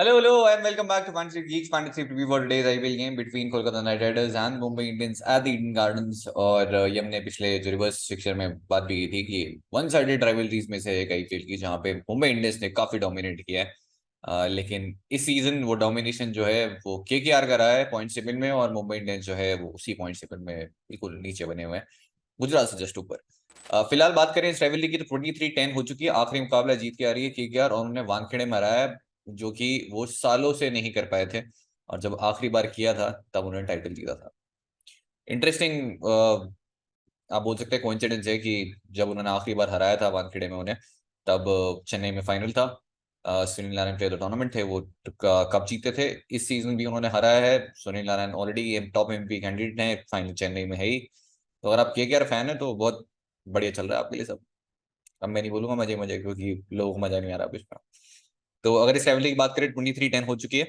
Hello, and welcome back to Fantasy Geeks Fantasy Preview for today's IPL game between Kolkata Knight Riders and Mumbai Indians at the Eden Gardens. और ये हमने पिछले जो reverse fixture में बात भी की थी कि वन साइडेड राइवलरीज में से एक आईपीएल की जहां पे मुंबई इंडियंस ने काफी डोमिनेट किया है। लेकिन इस सीजन वो डोमिनेशन जो है वो केकेआर का रहा है पॉइंट टेबल में, और मुंबई इंडियंस जो है वो उसी पॉइंट टेबल में बिल्कुल नीचे बने हुए हैं, गुजरात से जस्ट ऊपर। फिलहाल बात करें इस राइवलरी की तो 23-10 हो चुकी है। आखिरी मुकाबला जीत के आ रही है केकेआर, और उन्होंने वानखेड़े में हराया है, जो कि वो सालों से नहीं कर पाए थे। और जब आखिरी बार किया था तब उन्होंने टाइटल जीता था। इंटरेस्टिंग आप बोल सकते हैं कोइंसिडेंस है कि जब उन्होंने आखिरी बार हराया था वानखेड़े में उन्हें, तब चेन्नई में फाइनल था। Sunil Narayan player of the tournament थे, वो कप जीते थे। इस सीजन भी उन्होंने हराया है। Sunil Narayan already top MP candidate हैं, फाइनल चेन्नई में है ही। तो अगर आप केकेआर फैन है तो बहुत बढ़िया चल रहा है आपके लिए सब। अब मैं नहीं बोलूंगा मजे मजे, क्योंकि लोगों को मजा नहीं आ रहा इसमें। तो अगर इस राइवलरी की बात करें 23-10 हो चुकी है,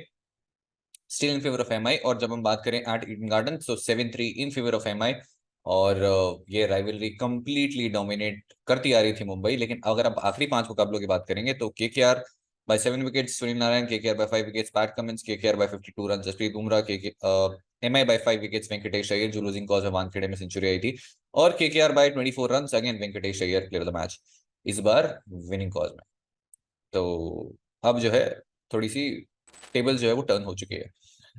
still in favour of MI. और जब हम बात करें एट ईडन गार्डन तो 7-3 इन फेवर ऑफ एमआई। और ये राइवलरी कंप्लीटली डोमिनेट करती आ रही थी मुंबई। लेकिन अगर आप आखिरी 5 मुकाबलों की बात करेंगे तो KKR by 7 wickets Sunil Narine, KKR by 5 wickets Pat Cummins, KKR by 52 run Jasprit Bumrah, के MI by 5 wickets Venkatesh Iyer जो लूजिंग कॉज में वानखेड़े में सेंचुरी आई थी, और KKR by 24 run again Venkatesh Iyer player of the match, इस बार विनिंग कॉज में। तो अब जो है थोड़ी सी टेबल जो है वो टर्न हो चुकी है।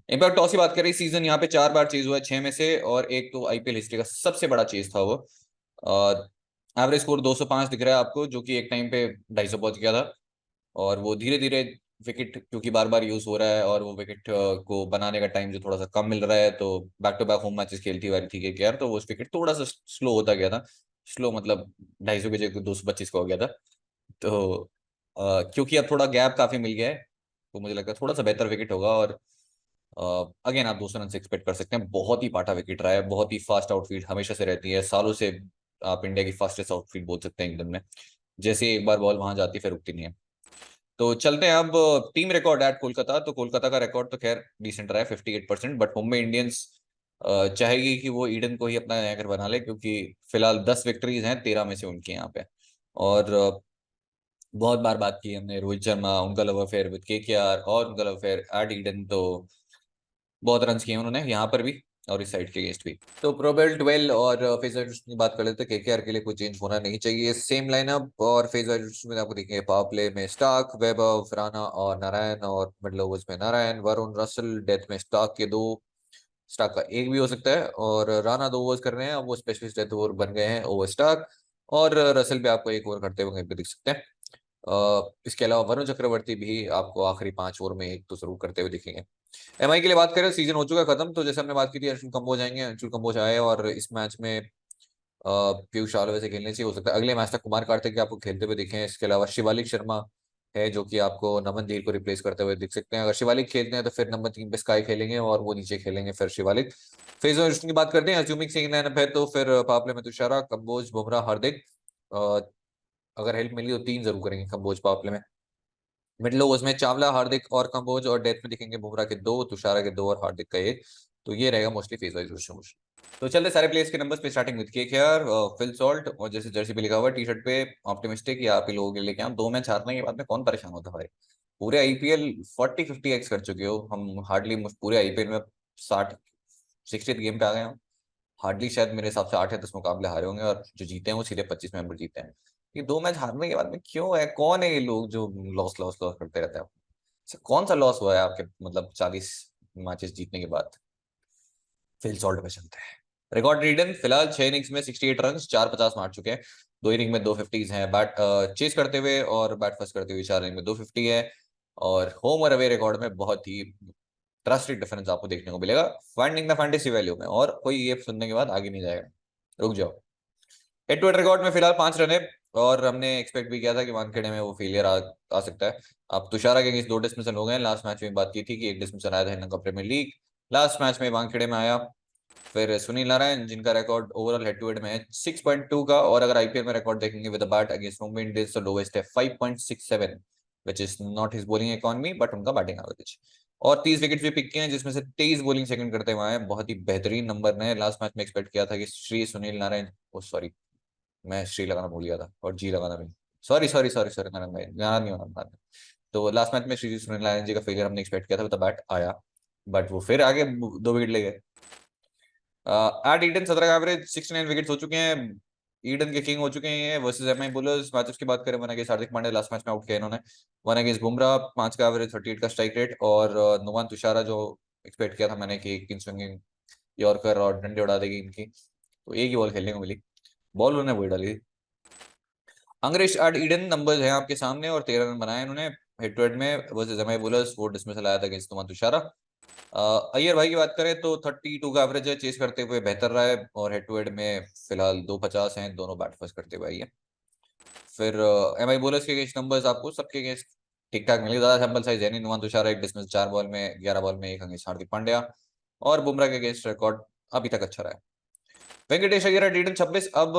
इम्पैक्ट टॉस की बात करें, सीजन यहाँ पे 4 बार चेज हुआ है 6 में से, और एक तो आईपीएल हिस्ट्री का सबसे बड़ा चेज था वो। एवरेज स्कोर 205 दिख रहा है आपको, जो कि एक टाइम पे 250 पहुंच गया था। और वो धीरे धीरे विकेट क्योंकि बार बार यूज हो रहा है, और वो विकेट को बनाने का टाइम जो थोड़ा सा कम मिल रहा है, तो back to back home matches खेलती हुई थी कि यार, तो वो विकेट थोड़ा सा स्लो होता गया था। स्लो मतलब 250 की जगह 225 का हो गया था। तो क्योंकि अब थोड़ा गैप काफी मिल गया है, तो मुझे लगता है थोड़ा सा बेहतर विकेट होगा। और अगेन आप 200 रन से एक्सपेक्ट कर सकते हैं। बहुत ही पाटा विकेट रहा है, बहुत ही फास्ट आउटफील्ड हमेशा से रहती है, सालों से। आप इंडिया की फास्टेस्ट आउटफील्ड बोल सकते हैं एकदम में। जैसे ही एक बार बॉल वहां जाती है फिर रुकती नहीं है। तो चलते हैं अब टीम रिकॉर्ड एट कोलकाता। तो कोलकाता का रिकॉर्ड तो खैर डिसेंट रहा है 58%, बट मुंबई इंडियंस चाहेगी कि वो ईडन को ही अपना नया घर बना ले, क्योंकि फिलहाल 10 विक्ट्रीज हैं 13 में से उनके यहाँ पे। और बहुत बार बात की हमने रोहित शर्मा, उनका लव अफेयर विद केकेआर और उनका लव अफेयर एट ईडन, तो बहुत रन किए उन्होंने यहाँ पर भी और इस साइड के अगेंस्ट भी। तो प्रोबेल 12 और फेजर की बात कर लेते हैं। केकेआर के लिए कोई चेंज होना नहीं चाहिए, सेम लाइनअप। और फेजर में आपको देखेंगे पावर प्ले में स्टार्क, वैभव, राणा और नारायण, और मिडल ओवर्स में नारायण, वरुण, रसल। डेथ में स्टार्क के 2, स्टार्क का एक भी हो सकता है, और राणा 2 ओवर्स कर रहे हैं, अब वो स्पेशलिस्ट डेथ ओवर बन गए हैं ओवर स्टार्क। और रसल भी आपको एक ओवर करते हुए कहीं पे दिख सकते हैं। इसके अलावा वरुण चक्रवर्ती भी आपको आखिरी 5 ओवर में एक तो जरूर करते हुए दिखेंगे। एमआई के लिए बात करें, सीजन हो चुका है खत्म। तो जैसे हमने बात की थी अंशुल कंबोज आएंगे, अंशुल कंबोज आए, और इस मैच में पीयूष चावला वैसे खेलने से हो सकता है अगले मैच तक कुमार कार्तिक आपको खेलते हुए दिखें। इसके अलावा शिवालिक शर्मा है, जो कि आपको नमन धीर को रिप्लेस करते हुए दिख सकते हैं। अगर शिवालिक खेलते हैं तो फिर नंबर 3 पे स्काई खेलेंगे, और वो नीचे खेलेंगे फिर शिवालिक। फेज की बात करते हैं, अज्यूमिंग सिंह लाइनअप है तो फिर पावले में तुषारा, कंबोज, बुमराह, हार्दिक। अ, अगर हेल्प मिली तो 3 जरूर करेंगे कंबोज पावले में। मिडिल ओवर्स में चावला, हार्दिक और कंबोज, और डेथ में दिखेंगे बुमराह के 2, तुषारा के 2 और हार्दिक का 1। तो ये रहेगा मोस्टली फेज वाइज डिस्ट्रीब्यूशन। तो चलते सारे प्लेयर्स के नंबर्स पे, starting with KKR, Phil Salt, और जैसे जर्सी पे लिखा हुआ टी शर्ट पे ऑप्टिमिस्टिक, या आप ही लोगों के लिए क्या 2 मैच हारने के बाद में कौन परेशान होता है भाई। पूरे आईपीएल 40-50 एक्स कर चुके हो, हम हार्डली पूरे आईपीएल में 60 गेम पे आ गए हम। हार्डली शायद मेरे हिसाब से 8 या 10 मुकाबले हारे होंगे, और जो जीते हैं वो सीधे 25 मेंबर जीते हैं। ये 2 मैच हारने के बाद में क्यों है, कौन है ये लोग जो लॉस लॉस लॉस करते रहते हैं। कौन सा लॉस हुआ है आपके, मतलब 40 मैचेस जीतने के बाद। फिल सॉल्ट पे चलते हैं। रिकॉर्ड रीडन फिलहाल 6 इनिंग्स में 68 रन, 450 मार चुके हैं। 2 इनिंग में 250 हैं, बैट चेस करते हुए और बैट फर्स्ट करते हुए 4 इनिंग में 250 है। और होम और अवे रिकॉर्ड में बहुत ही ड्रास्टिक डिफरेंस आपको देखने को मिलेगा, फाइंडिंग द फैंटेसी वैल्यू में। और कोई ये सुनने के बाद आगे नहीं जाएगा, रुक जाओ। हेड टू हेड रिकॉर्ड में फिलहाल 5 रन है, और हमने एक्सपेक्ट भी किया था कि वानखेड़े में वो फेलियर आ सकता है। अब तुषारा के अगेंस्ट 2 डिसमिसल हो गए हैं। लास्ट मैच में बात की थी कि एक डिसमिसल आया था Sri Lanka premiere league last match में वानखेड़े में आया। फिर सुनील नारायण, जिनका record overall head to head में है 6.2 का, और अगर आईपीएल में रिकॉर्ड देखेंगे with bat against Mumbai Indians तो लोवेस्ट है 5.67, which is not his bowling economy but उनका बैटिंग एवरेज। और 30 विकेट भी पिक किए हैं, जिसमें से 23 बॉलिंग सेकंड करते हुए आए हैं। बहुत ही बेहतरीन नंबर ने लास्ट मैच में एक्सपेक्ट किया था कि श्री सुनील नारायण, ओ सॉरी मैं श्री लगाना भूल गया था, और जी लगाना भी। Sorry sorry sorry sorry Narayan भाई, गाना नहीं होना नारायण। तो लास्ट मैच में श्री सुनील जी का फेलियर हमने एक्सपेक्ट किया था, तो बैट आया, बट वो फिर आगे 2 विकेट ले गए। एट ईडन 17 का एवरेज, 69 विकेट्स हो चुके हैं, ईडन के किंग हो चुके हैं वर्सेस एमआई बोलर्स। मैचेस की बात करें, one against Hardik Pandya, last match में आउट किया इन्होंने। वन अगेंस्ट बुमराह, 5 का एवरेज, 38 का स्ट्राइक रेट। और नुमान तुषारा, जो एक्सपेक्ट किया था मैंने कि इन स्विंगिंग यॉर्कर और डंडे उड़ा देगी इनकी, तो एक ही बॉल खेलने को मिली, बॉल उन्होंने वही डाली। अंग्रेज एट ईडन नंबर्स हैं आपके सामने, और 13 रन बनाए इन्होंने हेड टू हेड में वर्सेस एमआई बोलर्स। वो डिसमिसल आया था अगेंस्ट नुमान तुषारा। अय्यर भाई की बात करें तो 32 का एवरेज है, चेस करते हुए बेहतर रहा है, और हेड टू हेड में फिलहाल 250 हैं, दोनों बैट फर्स्ट करते हुए आई है। फिर एमआई बोलर्स के अगेंस्ट नंबर्स आपको सबके अगेंस्ट ठीक ठाक मिले, ज्यादा सैंपल साइज है नहीं। नुमान तुषारा एक डिसमिस, 4 बॉल में 11 बॉल में 1 अगेंस्ट हार्दिक पांड्या। और बुमराह के अगेंस्ट रिकॉर्ड अभी तक अच्छा रहा है। वेंकटेश अय्यर टी 26। अब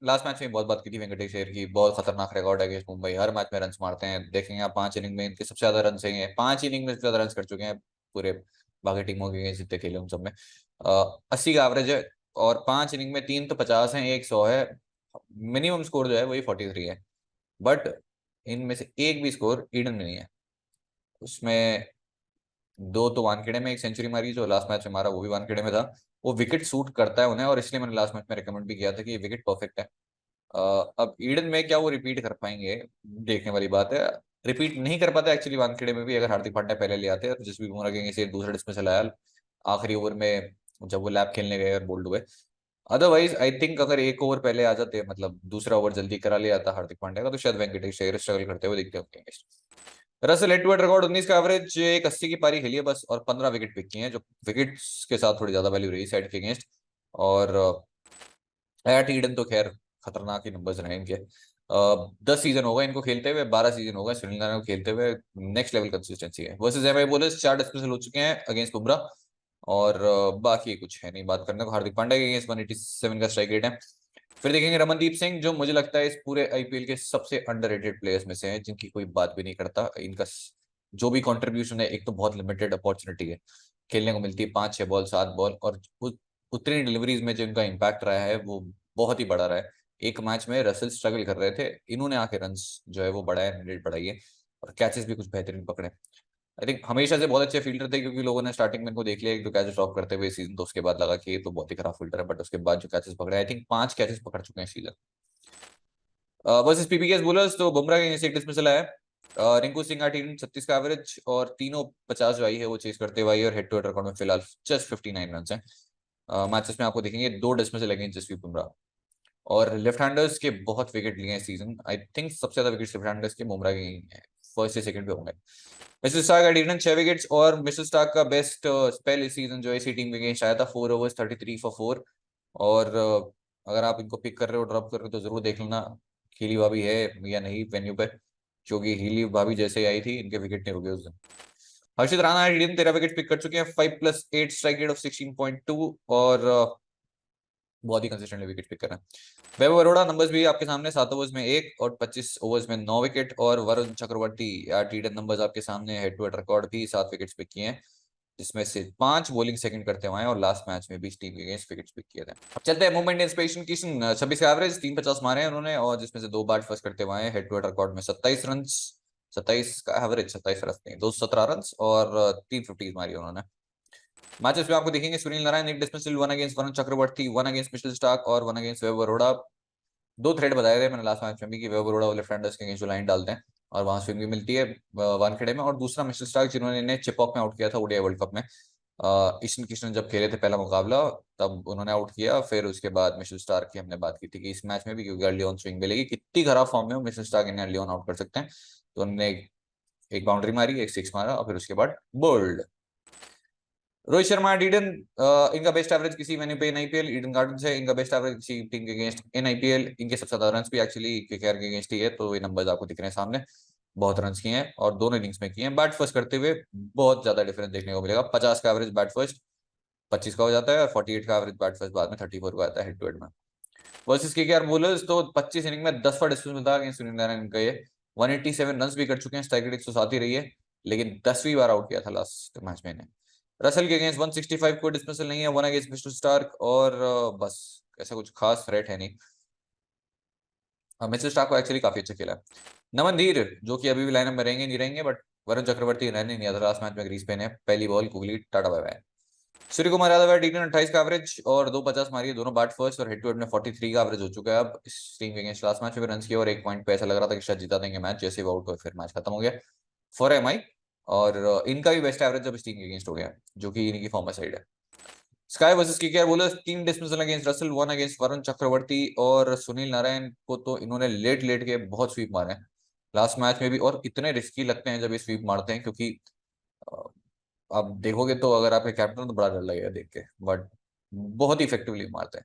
लास्ट मैच में बहुत बात की थी वेंकटेश अय्यर की, बहुत खतरनाक रिकॉर्ड है अगेंस्ट मुंबई, हर मैच में रन मारते हैं। देखेंगे आप 5 इनिंग में इनके सबसे ज्यादा रन सही है, 5 इनिंग में सबसे ज्यादा रन कर चुके हैं पूरे बाकी टीमों के against जितने खेले उन सब में। 80 का एवरेज है, और 5 इनिंग में 3 तो 50 है, 1 100 है। मिनिमम स्कोर जो है वही 43 है, बट इनमें से एक भी स्कोर ईडन में नहीं है। उसमें 2 तो वानखेड़े में एक सेंचुरी मारी, जो लास्ट मैच में मारा वो भी वानखेड़े में था। वो विकेट सूट करता है उन्हें, और इसलिए मैंने लास्ट मैच में रिकमेंड भी किया था कि ये विकेट परफेक्ट है। अब ईडन में क्या वो रिपीट कर पाएंगे, देखने वाली बात है। रिपीट नहीं कर पाते एक्चुअली वानखेड़े में भी, अगर हार्दिक पांड्या पहले ले आते हैं, जिस भी बुमराह के से दूसरा डिसमिसल आया आखिरी ओवर में जब वो लैप खेलने गए और बोल्ड हुए। अदरवाइज आई थिंक अगर एक ओवर पहले आ जाते, मतलब दूसरा ओवर जल्दी करा लिया था हार्दिक पांड्या का, तो शायद वेंकटेश अय्यर स्ट्रगल करते हुए दिखते होंगे। Russell head to head record 19 का एवरेज, एक 80 की पारी खेली है बस, और 15 विकेट पिक किए हैं, जो विकेट्स के साथ थोड़ी ज्यादा वैल्यू रही साइड के अगेंस्ट। और एट ईडन तो खैर खतरनाक ही नंबर्स रहे इनके। 10 सीजन होगा इनको खेलते हुए, 12 सीजन होगा सुनील नारायण को खेलते हुए, नेक्स्ट लेवल कंसिस्टेंसी है। वर्सेस एमआई बोलर्स 4 डिस्मिसल हो चुके हैं अगेंस्ट बुमराह, और बाकी कुछ है नहीं बात करने को। हार्दिक पांड्या के अगेंस्ट 187 का स्ट्राइक रेट है। फिर देखेंगे रमनदीप सिंह, जो मुझे लगता है इस पूरे आईपीएल के सबसे अंडररेटेड प्लेयर्स में से हैं, जिनकी कोई बात भी नहीं करता। इनका जो भी कंट्रीब्यूशन है, एक तो बहुत लिमिटेड अपॉर्चुनिटी है खेलने को मिलती है, 5 6 बॉल 7 बॉल, और उतनी डिलीवरीज में जो इनका इम्पैक्ट रहा है वो बहुत ही बड़ा रहा है। एक मैच में रसल स्ट्रगल कर रहे थे, इन्होंने आके रन जो है वो बढ़ाया, रेट बढ़ाई है, और कैचेस भी कुछ बेहतरीन पकड़े। आई थिंक हमेशा से बहुत अच्छे फील्डर थे, क्योंकि लोगों ने स्टार्टिंग में इनको देख लिया एक दो कैचेस ड्रॉप करते हुए सीजन, तो उसके बाद लगा कि ये तो बहुत ही खराब फील्डर है, बट उसके बाद जो कैचेस पकड़े, आई थिंक 5 कैचेस पकड़ चुके हैं सीजन। वर्सेस पीपीकेएस बोलर्स, तो बुमराह के एक डिसमिसल है। रिंकू सिंह का टीम 36 का एवरेज, और तीनों 50 जो आई है वो चेस करते हुए आई है, और हेड टू हेड रिकॉर्ड में फिलहाल जस्ट 59 रन है। मैचेस में आपको देखेंगे 2 डिसमिसल अगेंस्ट जसप्रीत बुमराह। और लेफ्ट हैंडर्स के बहुत विकेट लिए हैं सीजन, आई थिंक सबसे ज्यादा विकेट लेफ्ट हैंडर्स के बुमराह के ही हैं, फर्स्ट या सेकंड पे होंगे। मिचेल स्टार्क का डिवीजन 6 विकेट्स, और मिचेल स्टार्क का बेस्ट स्पेल इस सीजन जो इसी टीम के अगेंस्ट आया था, 4 ओवर्स 33 फॉर 4। और अगर आप इनको पिक कर रहे हो, ड्रॉप कर रहे हो, तो जरूर देख लेना हीली भाभी है या नहीं वेन्यू पे, क्योंकि हीली भाभी जैसे ही आई थी इनके विकेट नहीं रुके उस दिन। हर्षित राणा इंडियन 13 विकेट पिक कर चुके हैं, 5+8 स्ट्राइक रेट ऑफ 16.2, और बहुत ही कंसिस्टेंटली विकेट पिक कर रहे हैं। वैभव अरोड़ा नंबर्स भी आपके सामने, 7 ओवर्स में 1 और 25 ओवर्स में 9 विकेट। और वरुण चक्रवर्ती या टीडन नंबर्स आपके सामने, हेड टू हेड रिकॉर्ड भी 7 विकेट्स पिक किए हैं, जिसमें से 5 बॉलिंग सेकंड करते हुए हैं, और लास्ट मैच में भी टीम के अगेंस्ट विकेट्स पिक किए थे। अब चलते हैं मुंबई इंडियंस पे। ईशान किशन 26 का एवरेज, 350 मारे हैं उन्होंने, और जिसमें से 2 बैट फर्स्ट करते हुए हैं, हेड टू हेड रिकॉर्ड में 27 रन, 27 का एवरेज, 27 रन नहीं 217 रन, और 350 मारी उन्होंने। मैचेस में आपको देखेंगे सुनील नारायण एक dismissal, 1 against Varun Chakravarthy, 1 against Mitchell Starc, और 1 अगेंस्ट वैभव अरोड़ा। 2 थ्रेड बताए थे मैंने लास्ट मैच में भी कि वैभव अरोड़ा लेफ्ट हैंडर्स के अगेंस्ट जो लाइन डालते हैं, और वहां स्विंग भी मिलती है वानखेड़े में। और दूसरा मिचेल स्टार्क, जिन्होंने इन्हें चिपॉक में आउट किया था ओडीआई वर्ल्ड कप में। ईशान किशन जब खेले थे पहला मुकाबला, तब उन्होंने आउट किया। फिर उसके बाद मिचेल स्टार्क की हमने बात की थी कि इस मैच में भी, क्योंकि अर्ली ऑन स्विंग मिलेगी, कितनी खराब फॉर्म में हो मिचेल स्टार्क, इन्हें अर्ली ऑन आउट कर सकते हैं। तो उन्होंने एक बाउंड्री मारी, एक 6 मारा, और फिर उसके बाद बोल्ड। रोहित शर्मा ईडन, इनका बेस्ट एवरेज किसी वेन्यू पे इन आईपीएल, ईडन गार्डन है। इनका बेस्ट एवरेज किसी टीम के अगेंस्ट इन आईपीएल, इनके सबसे ज्यादा रन भी एक्चुअली केकेआर के अगेंस्ट ही है, तो ये नंबर्स आपको दिख रहे हैं सामने। बहुत रन किए हैं, और दोनों इनिंग्स में किए हैं। बैट फर्स्ट करते हुए बहुत ज्यादा डिफरेंस देखने को मिलेगा, 50 का एवरेज बैट फर्स्ट 25 का हो जाता है, और 48 का एवरेज बैट फर्स्ट बाद में 34 का आता है हेड टू हेड में। वर्सेस केकेआर बोलर्स, तो 25 इनिंग में 10 पर डिस्टेंस मिलता है सुनील नारायण का, ये 187 रन भी कर चुके हैं, स्ट्राइक रेट 107 ही रही है, लेकिन 10वीं बार आउट किया था लास्ट मैच में इन्हें। रसल के अगेंस्ट 165 को डिसमिसल नहीं है, 1 अगेंस्ट मिस्टर स्टार्क, और बस ऐसा कुछ खास थ्रेट है नहीं। मिचेल स्टार्क को एक्चुअली काफी अच्छा खेला है। नमन धीर जो कि अभी भी लाइनअप में रहेंगे नहीं रहेंगे, बट वरुण चक्रवर्ती रहने नहीं आता, लास्ट मैच में ग्रीस पेन है, पहली ball कुगली tata bye bye. Surya Kumar Yadav है टी 28 का एवरेज और 250 मारी है, दोनों बैट फर्स्ट और हेड टू हेड में 43 का एवरेज हो चुका है। अब इस टीम के अगेंस्ट लास्ट मैच में भी रन किए और एक पॉइंट पे ऐसा लग रहा था कि शायद जिता देंगे मैच, जैसे वो आउट हुए फिर मैच खत्म हो गया फॉर एमआई। और इनका भी बेस्ट एवरेज अब इस टीम के अगेंस्ट हो गया, जो कि इनकी फॉर्मर साइड है। SKY versus KKR bowlers, 3 dismissal against Russell, 1 against Varun Chakravarthy और सुनील नारायण को तो इन्होंने लेट लेट के बहुत स्वीप मारे हैं लास्ट मैच में भी, और इतने रिस्की लगते हैं जब ये स्वीप मारते हैं, क्योंकि अ, आप देखोगे तो अगर आपके कैप्टन तो बड़ा डर लगेगा देख के, बट बहुत ही इफेक्टिवली मारते हैं।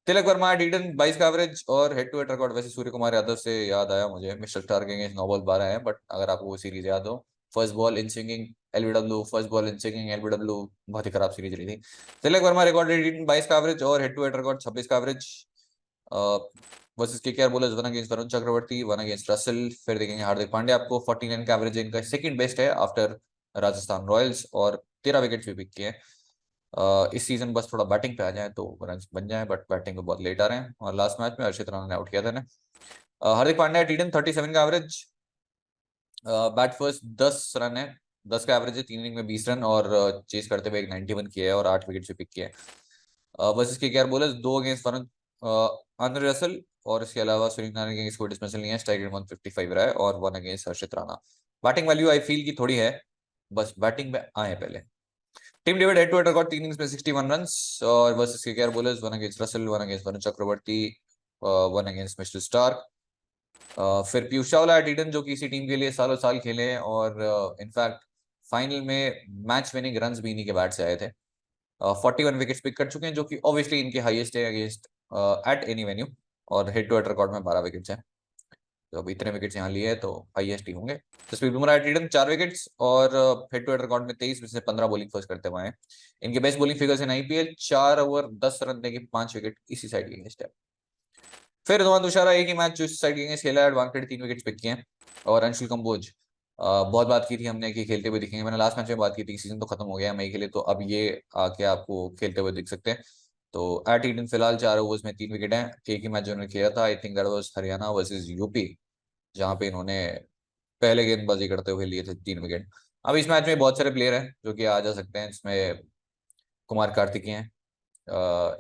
तिलक वर्मा डीडन 22 का एवरेज और हेड टू हेड रिकॉर्ड, वैसे सूर्य कुमार यादव से याद आया मुझे, मिस्टर स्टार के अगेंस्ट 9 बॉल 12 है, बट अगर आपको वो सीरीज याद हो, first ball in swinging LBW, first ball in swinging LBW, बहुत ही खराब सीरीज रही थी। तिलक वर्मा रिकॉर्ड डीडन 22 का एवरेज और हेड टू हेड रिकॉर्ड 26 का average versus KKR bowlers, 1 against Varun Chakravarthy, 1 against Russell. फिर देखेंगे हार्दिक पांड्या, आपको 49 का एवरेज इनका सेकंड बेस्ट है आफ्टर राजस्थान रॉयल्स, और 13 विकेट भी पिक किए हैं। इस सीजन बस थोड़ा बैटिंग पे आ जाए तो रन बन जाए, बट बैटिंग पे बहुत लेट आ रहे हैं, और लास्ट मैच में हर्षित राणा ने आउट किया था ना। हार्दिक पांड्या टीडन 37 का एवरेज, बैट फर्स्ट 10 रन है, 10 का एवरेज है, 3 इनिंग में 20 रन, और चेस करते हुए एक 91 किया है और 8 विकेट भी पिक किए हैं। Versus KKR bowlers, 2 against Varun Andre Russell, और इसके अलावा सुनील नारायण के कोई डिसमिसल नहीं है, स्ट्राइक रेट 155 रहा है, और 1 against Harshit Rana. Batting value I feel की थोड़ी है, बस बैटिंग में आए पहले। Tim David head to head record 3 innings में 61 रन्स, और versus KKR bowlers, 1 against Russell, 1 against Varun Chakravarthy, 1 against mister Starc. फिर पीयूष चावला एडिडन, जो कि इसी टीम के लिए सालों साल खेले हैं, और इनफैक्ट फाइनल में मैच विनिंग रन्स भी इन्हीं के बैट से आए थे। 41 विकेट्स पिक कर चुके हैं, जो कि ऑब्वियसली इनके हाईएस्ट है अगेंस्ट एट एनी वेन्यू, और हेड टू हेड रिकॉर्ड में 12 विकेट्स हैं, तो अब इतने विकेट्स यहाँ लिए हैं तो हाईएस्ट ही होंगे। जसप्रीत बुमराह एडिडन 4 विकेट्स और हेड टू हेड रिकॉर्ड में 23 में से 15 बॉलिंग फर्स्ट करते हुए हैं। इनके best bowling figures in IPL, 4 over 10 run देके 5 विकेट इसी साइड के अगेंस्ट है। फिर रोहन तुषारा एक ही मैच जो इस साइड के अगेंस्ट खेला है, वानखेड़े 3 विकेट्स पिक किए हैं, और अंशुल कंबोज, बहुत बात की थी हमने कि खेलते हुए दिखेंगे, मैंने लास्ट मैच में बात की थी, सीजन तो खत्म हो गया मई के लिए, तो अब ये आके आपको खेलते हुए दिख सकते हैं। तो एट ईडन फिलहाल 4 ओवर्स में 3 विकेट हैं। एक ही मैच जो उन्होंने खेला था, I think that was Haryana versus UP, जहाँ पे इन्होंने पहले गेंदबाजी करते हुए लिए थे 3 विकेट। अब इस मैच में बहुत सारे प्लेयर हैं जो कि आ जा सकते हैं, जिसमें कुमार कार्तिकेय हैं,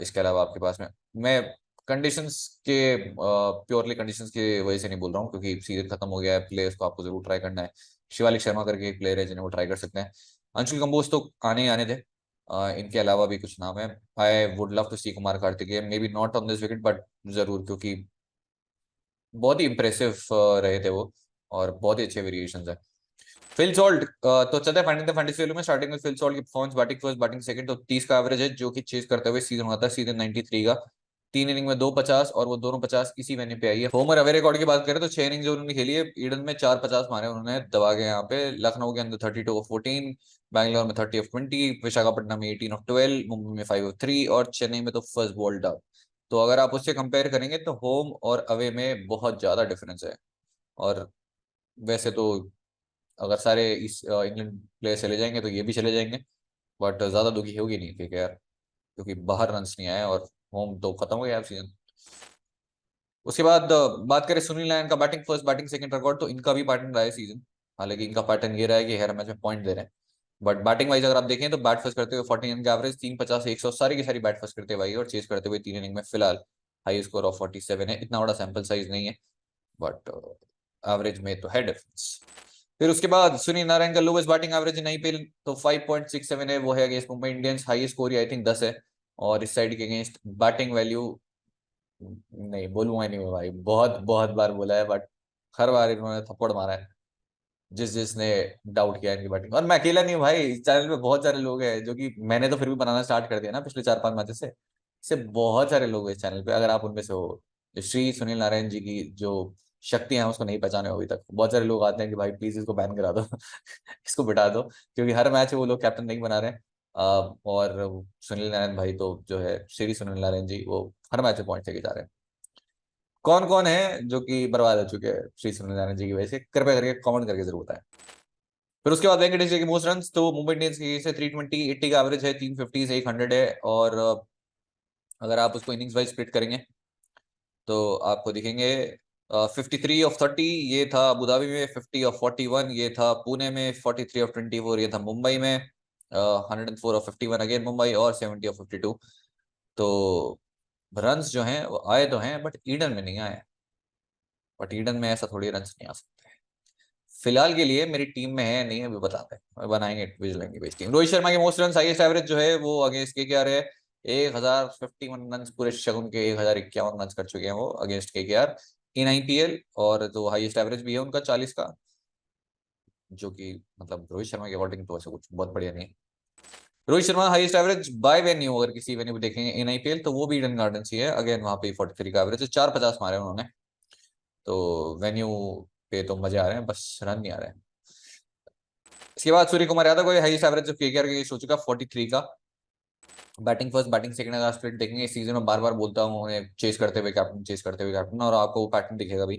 इसके अलावा आपके पास में, मैं कंडीशंस के प्योरली कंडीशंस की वजह से नहीं बोल रहा हूँ, क्योंकि सीजन खत्म हो गया है, प्लेयर्स को आपको जरूर ट्राई करना है। शिवालिक शर्मा करके एक प्लेयर है जिन्हें वो ट्राई कर सकते हैं। अंशुल कंबोज तो आने ही आने थे। इनके अलावा भी कुछ नाम है। I would love to see Kumar Kartikeya, maybe not on this wicket, but जरूर, क्योंकि बहुत ही इंप्रेसिव रहे थे वो, और बहुत ही अच्छे वेरिएशन है। फिल सॉल्ट, तो चलते हैं फैंटेसी फैंटेसी में। स्टार्टिंग में फिल सॉल्ट की performance, batting first batting second, तो 30 का एवरेज है, जो कि चेज करते हुए सीजन हुआ था सीजन 93 का, 3 इनिंग में 250, और वो दोनों 50 इसी वेन्यू पे आई है। होमर अवे रिकॉर्ड की बात करें तो 6 इनिंग जो उन्होंने खेली है ईडन में, 450 मारे उन्होंने दबा के यहाँ पे। लखनऊ के अंदर 32 ऑफ 14, बैंगलोर में 30 ऑफ 20, विशाखापट्टनम में 18 ऑफ 12, मुंबई में 5 ऑफ 3, और चेन्नई में तो फर्स्ट बॉल डब। तो अगर आप उससे कंपेयर करेंगे तो होम और अवे में बहुत ज्यादा डिफरेंस है। और वैसे तो अगर सारे इस इंग्लैंड प्लेयर चले जाएंगे तो ये भी चले जाएंगे, बट ज्यादा दुखी होगी नहीं ठीक है यार, क्योंकि बाहर रन नहीं आए, और होम तो खत्म हो गया सीजन। उसके बाद बात करें सुनील नारायण का batting first batting second record, तो इनका भी पैटर्न रहा है सीजन। हालांकि इनका पैटर्न ये रहा है कि हर मैच में पॉइंट दे रहे हैं, बट बैटिंग वाइज अगर आप देखें तो बैट फर्स्ट करते हुए 49 का एवरेज, 350 100 सारी की सारी बैट फर्स्ट करते हुए आई, और चेस करते हुए 3 इनिंग में फिलहाल हाई स्कोर ऑफ 47 है। इतना बड़ा सैंपल साइज नहीं है, बट एवरेज में तो है डिफरेंस। फिर उसके बाद सुनील नारायण का lowest batting average in IPL तो 5.67 है, वो है against Mumbai Indians. Highest score I think 10 है, और इस साइड के अगेंस्ट बैटिंग वैल्यू नहीं बोलूंगा नहीं मैं भाई, बहुत बहुत बार बोला है, बट हर बार इन्होंने थप्पड़ मारा है जिसने डाउट किया इनकी बैटिंग। और मैं अकेला नहीं हूँ भाई, इस चैनल पे बहुत सारे लोग हैं, जो कि मैंने तो फिर भी बनाना स्टार्ट कर दिया ना पिछले 4-5 मैचेस से बहुत सारे लोग हैं इस चैनल पे, अगर आप उनमें से हो। श्री सुनील नारायण जी की जो शक्तियां हैं उसको नहीं पहचाने हो अभी तक, बहुत सारे लोग आते हैं कि भाई प्लीज इसको बैन करा दो इसको बिठा दो, क्योंकि हर मैच वो लोग कैप्टन नहीं बना रहे हैं। और सुनील नारायण भाई तो जो है श्री सुनील नारायण जी, वो हर मैच में पॉइंट लेके जा रहे हैं। कौन कौन है जो कि बर्बाद हो चुके हैं श्री सुनील नारायण जी की वजह से, कृपया करके कमेंट करके जरूर बताएं। फिर उसके बाद वेंकटेश जी के मोस्ट रन, तो मुंबई इंडियंस की से 320 80 का एवरेज है, 350 से 100 है, और अगर आप उसको इनिंग्स वाइज स्प्लिट करेंगे तो आपको दिखेंगे 53/30 ये था अबू धाबी में, 50/41 ये था पुणे में, 43/24 ये था मुंबई में, 104/51 अगेन मुंबई, और 70/52। तो रन्स जो हैं वो आए तो हैं, बट ईडन में नहीं आए। बट ईडन में ऐसा थोड़ी रन्स नहीं आ सकते। फिलहाल के लिए मेरी टीम में है नहीं, अभी बताते हैं, बनाएंगे विजिलेंगे बेस टीम। रोहित शर्मा की मोस्ट रन हाईएस्ट एवरेज जो है वो अगेंस्ट केकेआर है, 1051 रन पूरे शगुन के, 1051 रन कर चुके हैं वो अगेंस्ट केकेआर इन आईपीएल। और जो हाईएस्ट एवरेज भी है उनका 40 का, जो कि मतलब रोहित शर्मा की अकॉर्डिंग तो ऐसा कुछ बहुत बढ़िया नहीं है। Rohit Sharma highest average by venue, अगर किसी वेन्यू पे देखेंगे इन आईपीएल तो वो भी ईडन गार्डन्स ही है। अगेन वहां पे 43 का एवरेज है, 450 मारे उन्होंने। तो वेन्यू पे तो मजे आ रहे हैं, बस रन नहीं आ रहे हैं। इसके बाद सूर्य कुमार यादव को हाईएस्ट एवरेज जो केकेआर के हो चुका 43 का। बैटिंग फर्स्ट बैटिंग सेकंड का स्प्लिट देखेंगे इस सीजन में, बार बार बोलता हूँ उन्हें, चेस करते हुए कैप्टन, चेस करते हुए कैप्टन, और आपको वो पैटर्न दिखेगा भी।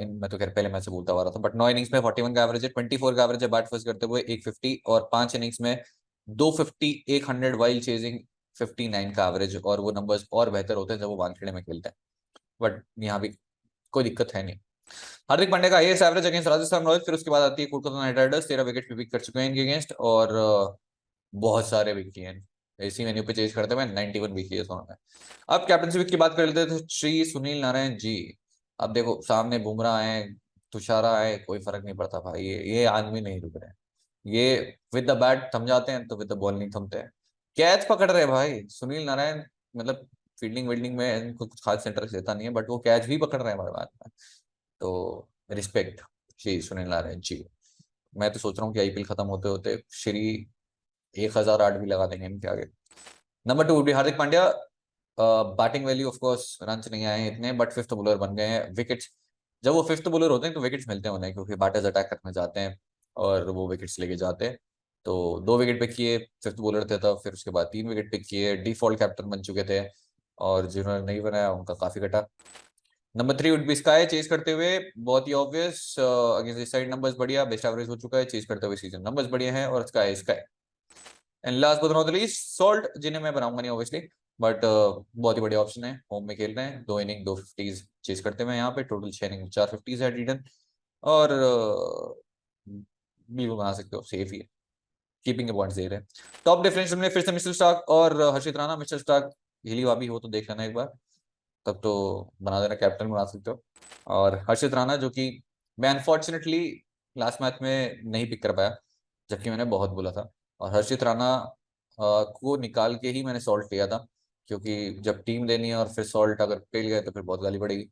इन मैं तो खैर पहले मैच से बोलता हुआ रहा था, बट 9 इनिंग्स में 41 का एवरेज है, 24 का एवरेज है बैट फर्स्ट करते हुए 150, और 5 इनिंग्स में 250, 100 वाइल चेजिंग 59 का एवरेज। और वो नंबर्स और बेहतर होते हैं जब वो वानखेड़े में खेलते हैं, बट यहाँ भी कोई दिक्कत है नहीं। हार्दिक पांड्या का highest average against Rajasthan Royals, फिर उसके बाद आती है कोलकाता नाइट राइडर्स, 13 विकेट भी पिक कर चुके हैं इनके अगेंस्ट, और बहुत सारे विक किए हैं इसी मेन्यू पे चेज करते हुए, 91 विक किए उन्होंने। अब कैप्टनसी विक की बात कर लेते थे, श्री सुनील नारायण जी। अब देखो सामने बुमराह आए, तुषारा आए, कोई फर्क नहीं पड़ता भाई, ये आदमी नहीं रुक रहे हैं। ये विद द बैट थम जाते हैं तो विद द बॉल नहीं थमते हैं। कैच पकड़ रहे हैं भाई सुनील नारायण, मतलब फील्डिंग विल्डिंग में इनको कुछ खास इंटरेस्ट लेता नहीं है, बट वो कैच भी पकड़ रहे हैं हमारे बात में। तो रिस्पेक्ट श्री सुनील नारायण जी। मैं तो सोच रहा हूँ कि आईपीएल खत्म होते होते श्री 1008 भी लगा देंगे इनके आगे। Number 2 would be Hardik Pandya. Batting value of course run नहीं आए हैं इतने, बट फिफ्थ बॉलर बन गए हैं। विकेट्स, जब वो फिफ्थ बॉलर होते हैं तो विकेट्स मिलते हैं उन्हें, क्योंकि बैटर्स अटैक करने जाते हैं और वो विकेट्स लेके जाते हैं। तो 2 विकेट पिक किए, फिफ्थ बॉलर थे तब, फिर उसके बाद 3 विकेट पिक किए, डिफॉल्ट कैप्टन बन चुके थे, और जिन्होंने नहीं बनाया उनका काफी घटा। Number 3 would be SKY, chase करते हुए बहुत ही obvious, against this side numbers बढ़िया, बेस्ट एवरेज हो चुका है, चेज करते हुए सीजन नंबर्स बढ़िया हैं, और sky sky. And last but not least salt, जिन्हें मैं बनाऊंगा नहीं ऑब्वियसली, बट बहुत ही बढ़िया ऑप्शन है, होम में खेल रहे हैं, 2 इनिंग 250 चेज करते हैं यहाँ पे, टोटल 6 इनिंग 450 है रीडन। और भी बना सकते हो, सेफ ही है, कीपिंग के पॉइंट्स दे रहे हैं। टॉप डिफरेंशियल में फिर से मिचेल स्टार्क और हर्षित राणा। मिचेल स्टार्क हिली वाबी हो तो देख लेना एक बार, तब तो बना देना, कैप्टन बना सकते हो। और हर्षित राणा जो कि मैं अनफॉर्चुनेटली लास्ट मैच में नहीं पिक कर पाया, जबकि मैंने बहुत बोला था। और हर्षित राणा को निकाल के ही मैंने सॉल्ट लिया था, क्योंकि जब टीम लेनी है और फिर सॉल्ट अगर फेल गए तो फिर बहुत गाली पड़ेगी।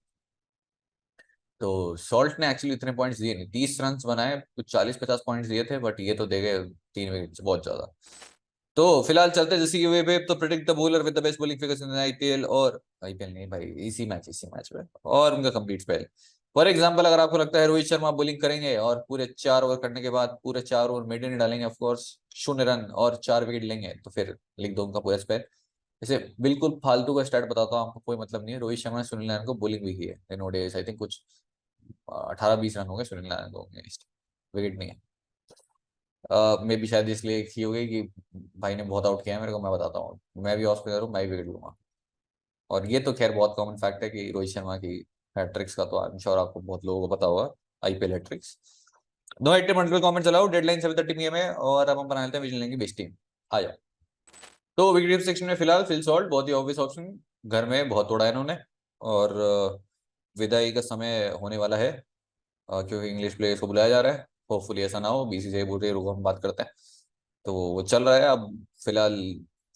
तो सॉल्ट ने एक्चुअली इतने पॉइंट्स दिए नहीं, 30 रन बनाए, कुछ 40-50 पॉइंट्स दिए थे, बट ये तो दे गए 3 विकेट, बहुत ज्यादा। तो फिलहाल चलते जैसे कि वे तो predict the bowler with the best bowling figures in IPL, और आईपीएल नहीं भाई, इसी मैच में और उनका कंप्लीट स्पेल। फॉर एग्जांपल, अगर आपको लगता है रोहित शर्मा बॉलिंग करेंगे और पूरे 4 ओवर करने के बाद पूरे 4 ओवर मेडन ही डालेंगे, ऑफ कोर्स 0 रन और 4 विकेट लेंगे, तो फिर लिख दो उनका पूरा स्पेल। जैसे बिल्कुल फालतू का स्टार्ट बताता हूँ आपको, कोई मतलब नहीं है, रोहित शर्मा ने सुनील नारायण को बॉलिंग भी की है इन ओडीआईस, आई थिंक कुछ 18-20 रन हो गए सुनील नारायण को, विकेट नहीं है। मे भी शायद इसलिए की हो गई कि भाई ने बहुत आउट किया है मेरे को, मैं बताता हूँ, मैं भी ऑफ स्पिनर हूँ, मैं भी विकेट लूंगा। और ये तो खैर बहुत कॉमन फैक्ट है कि रोहित शर्मा की हैट्रिक्स का तो आई एम श्योर आपको बहुत लोगों को पता होगा, आईपीएल हैट्रिक्स। नो एट्टी मल्टीपल कमेंट चलाओ, डेडलाइन 7:30 पीएम है, और अब हम बना लेते हैं विजिल की बेस्ट टीम। आ जाओ। तो विकेट सेक्शन में फिलहाल फिल सॉल्ट, बहुत ही ऑब्वियस ऑप्शन, घर में बहुत तोड़ा है इन्होंने, और विदाई का समय होने वाला है, क्योंकि इंग्लिश प्लेयर्स को बुलाया जा रहा है। होपफुली ऐसा ना हो, बीसीसीआई बोल रही है रुको हम बात करते हैं, तो वो चल रहा है अब फिलहाल।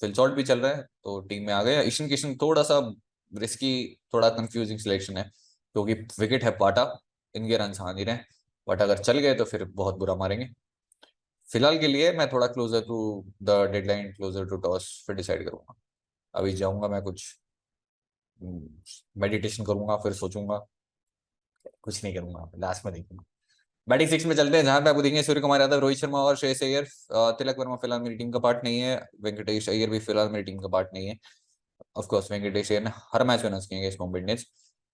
फिल सॉल्ट भी चल रहा है तो टीम में आ गए। ईशान किशन थोड़ा सा रिस्की, थोड़ा कंफ्यूजिंग सिलेक्शन है, क्योंकि विकेट है पाटा, इनके रन आ नहीं रहे, बट अगर चल गए तो फिर बहुत बुरा मारेंगे। फिलहाल के लिए मैं थोड़ा closer to the deadline, closer to toss फिर डिसाइड करूंगा। अभी जाऊंगा मैं कुछ मेडिटेशन करूंगा, फिर सोचूंगा, कुछ नहीं करूंगा, लास्ट में देखूंगा। बैटिंग सिक्स में चलते हैं, जहां पे आपको देखेंगे सूर्य कुमार यादव, रोहित शर्मा और श्रेयस अय्यर। तिलक वर्मा फिलहाल मेरी टीम का पार्ट नहीं है, वेंकटेश अय्यर भी फिलहाल मेरी टीम का पार्ट नहीं है। ऑफ कोर्स वेंकटेश अय्यर ने हर मैच में रन किए इस मुंबई इंडियंस,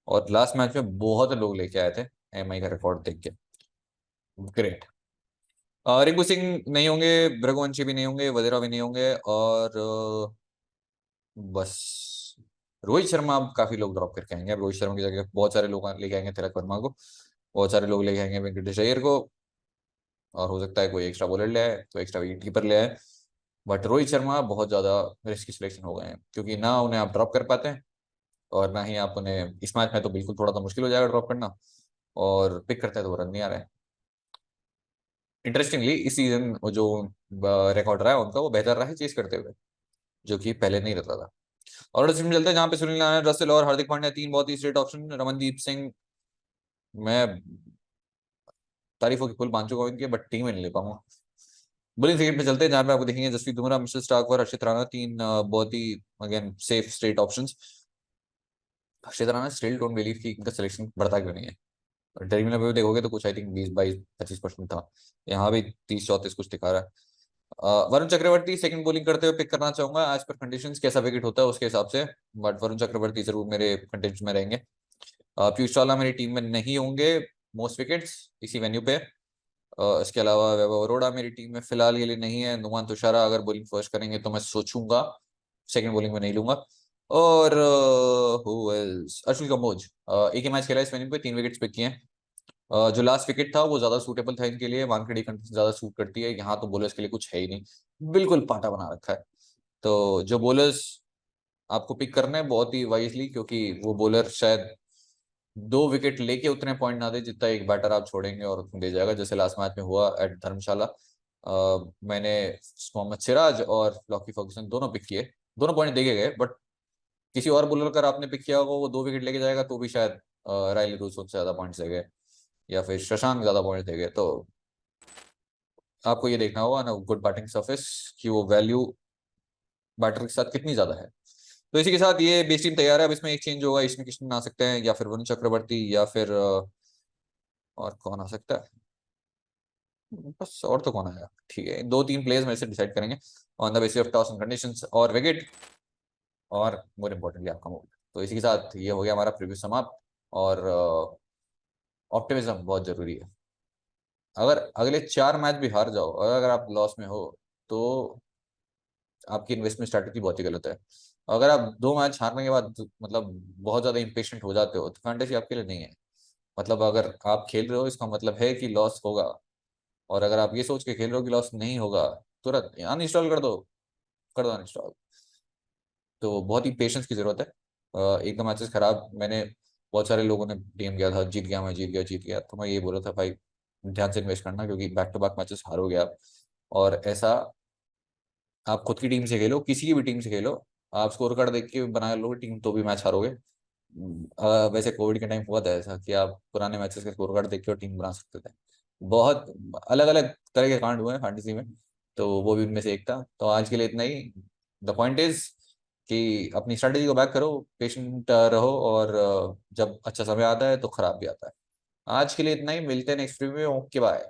और लास्ट मैच में बहुत लोग लेके आए थे एमआई का रिकॉर्ड देख के, ग्रेट। रिंकू सिंह नहीं होंगे, रघुवंशी भी नहीं होंगे, वधेरा भी नहीं होंगे, और बस रोहित शर्मा अब काफी लोग ड्रॉप करके आएंगे। अब रोहित शर्मा की जगह बहुत सारे लोग लेके आएंगे, तिलक वर्मा को, बहुत सारे लोग लेके आएंगे वेंकटेश अय्यर को, और हो सकता है कोई एक्स्ट्रा बॉलर ले आए, कोई एक्स्ट्रा विकेट कीपर ले आए। बट रोहित शर्मा बहुत ज्यादा रिस्की सिलेक्शन हो गए हैं, क्योंकि ना उन्हें आप ड्रॉप कर पाते हैं, और ना ही आप उन्हें इस मैच में तो बिल्कुल थोड़ा सा मुश्किल हो जाएगा ड्रॉप करना, और पिक करते हैं तो वो रन नहीं आ रहे हैं। इंटरेस्टिंगली इस सीजन वो जो रिकॉर्ड रहा है उनका, वो बेहतर रहा है चेस करते हुए, जो कि पहले नहीं रहता था। और टीम चलते हैं जहाँ पे सुनील नारायण, रसेल और हार्दिक पांड्या, तीन बहुत ही स्ट्रेट ऑप्शन। रमनदीप सिंह, मैं तारीफों की पुल बांध चुका हूँ इनके, बट टीम में नहीं ले पाऊंगा। बॉलिंग सेगमेंट पे चलते हैं, जहाँ पे आपको देखेंगे जसप्रीत बुमराह, मिचेल स्टार्क और हर्षित राणा, तीन बहुत ही again safe straight options. Harshit Rana still don't believe कि इनका सिलेक्शन बढ़ता क्यों नहीं है। ड्रीम में भी देखोगे तो कुछ आई थिंक 20 22 25% था, यहाँ भी 30 34 कुछ दिखा रहा है। वरुण चक्रवर्ती सेकंड बॉलिंग करते हुए पिक करना चाहूंगा, आज पर कंडीशंस कैसा विकेट होता है उसके हिसाब से, बट वरुण चक्रवर्ती जरूर मेरे कंटेंट्स में रहेंगे। पीयूष चावला मेरी टीम में नहीं होंगे मोस्ट विकेट्स इसी वेन्यू पे। इसके अलावा वैभव अरोड़ा मेरी टीम में फिलहाल के लिए नहीं है। नुमान तुषारा अगर बॉलिंग फर्स्ट करेंगे तो मैं सोचूंगा, सेकंड बॉलिंग में नहीं लूंगा। और हु एल्स, अश्विन कंबोज, एक ही मैच खेला इस वेन्यू पे, 3 विकेट्स पिक किए हैं। जो लास्ट विकेट था वो ज्यादा सूटेबल था इनके लिए, वानखेड़े कंडीशन ज्यादा सूट करती है, यहाँ तो बॉलर्स के लिए कुछ है ही नहीं, बिल्कुल पाटा बना रखा है। तो जो बॉलर्स आपको पिक करने हैं बहुत ही वाइजली, क्योंकि वो बॉलर शायद 2 विकेट लेके उतने पॉइंट ना दे जितना एक बैटर आप छोड़ेंगे और उसमें दे जाएगा, जैसे लास्ट मैच में हुआ एट धर्मशाला। मैंने मोहम्मद सिराज और लॉकी फर्गुसन दोनों पिक किए, दोनों पॉइंट देखे गए, बट किसी और बॉलर का आपने पिक किया होगा वो 2 विकेट लेके जाएगा तो भी शायद रायली रूस से ज्यादा पॉइंट्स देंगे, या फिर शशांक ज्यादा पॉइंट देंगे। तो आपको ये देखना होगा ना गुड बैटिंग सरफेस की वो वैल्यू बैटर के साथ कितनी ज्यादा है। तो इसी के साथ ये बेस टीम तैयार है। अब इसमें एक चेंज होगा, इसमें किशन आ सकते हैं, या फिर वरुण चक्रवर्ती, या फिर और कौन आ सकता है, बस और तो कौन आएगा, ठीक है, 2 3 प्लेयर्स मेरे से डिसाइड करेंगे on the basis of toss and conditions और विकेट, और मोर इम्पोर्टेंटली आपका मूड। तो इसी के साथ ये हो गया हमारा प्रीव्यू समाप्त। और ऑप्टिमिज्म बहुत जरूरी है। अगर अगले 4 मैच भी हार जाओ और अगर आप लॉस में हो, तो आपकी इन्वेस्टमेंट स्ट्रैटेजी बहुत ही गलत है। अगर आप 2 मैच हारने के बाद मतलब बहुत ज्यादा इम्पेशेंट हो जाते हो, तो फैंटेसी आपके लिए नहीं है। मतलब अगर आप खेल रहे हो इसका मतलब है कि लॉस होगा, और अगर आप ये सोच के खेल रहे हो कि लॉस नहीं होगा, तुरंत अनइंस्टॉल कर दो अनइंस्टॉल। तो बहुत ही पेशेंस की जरूरत है। एक दो मैचेस खराब, मैंने बहुत सारे लोगों ने डीएम किया था, जीत गया मैं, जीत गया जीत गया, तो मैं ये बोला था भाई ध्यान से इन्वेस्ट करना, क्योंकि बैक टू बैक मैचेस हारोगे आप। और ऐसा आप खुद की टीम से खेलो, किसी की भी टीम से खेलो, आप स्कोर कार्ड देख के बना लोगे टीम तो भी मैच हारोगे। वैसे कोविड के टाइम हुआ था ऐसा कि आप पुराने मैचेस के स्कोर कार्ड देख के टीम बना सकते थे। बहुत अलग अलग तरह के कांड हुए हैं फैंटेसी में, तो वो भी उनमें से एक था। तो आज के लिए इतना ही। द पॉइंट इज कि अपनी स्ट्रेटेजी को बैक करो, पेशेंट रहो, और जब अच्छा समय आता है तो खराब भी आता है। आज के लिए इतना ही, मिलते हैं नेक्स्ट वीडियो में। Okay bye.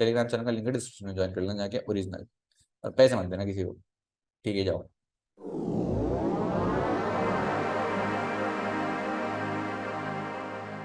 टेलीग्राम चैनल का लिंक डिस्क्रिप्शन में ज्वाइन कर लेना जाके, ओरिजिनल, और पैसे मत देना किसी को, ठीक है, जाओ।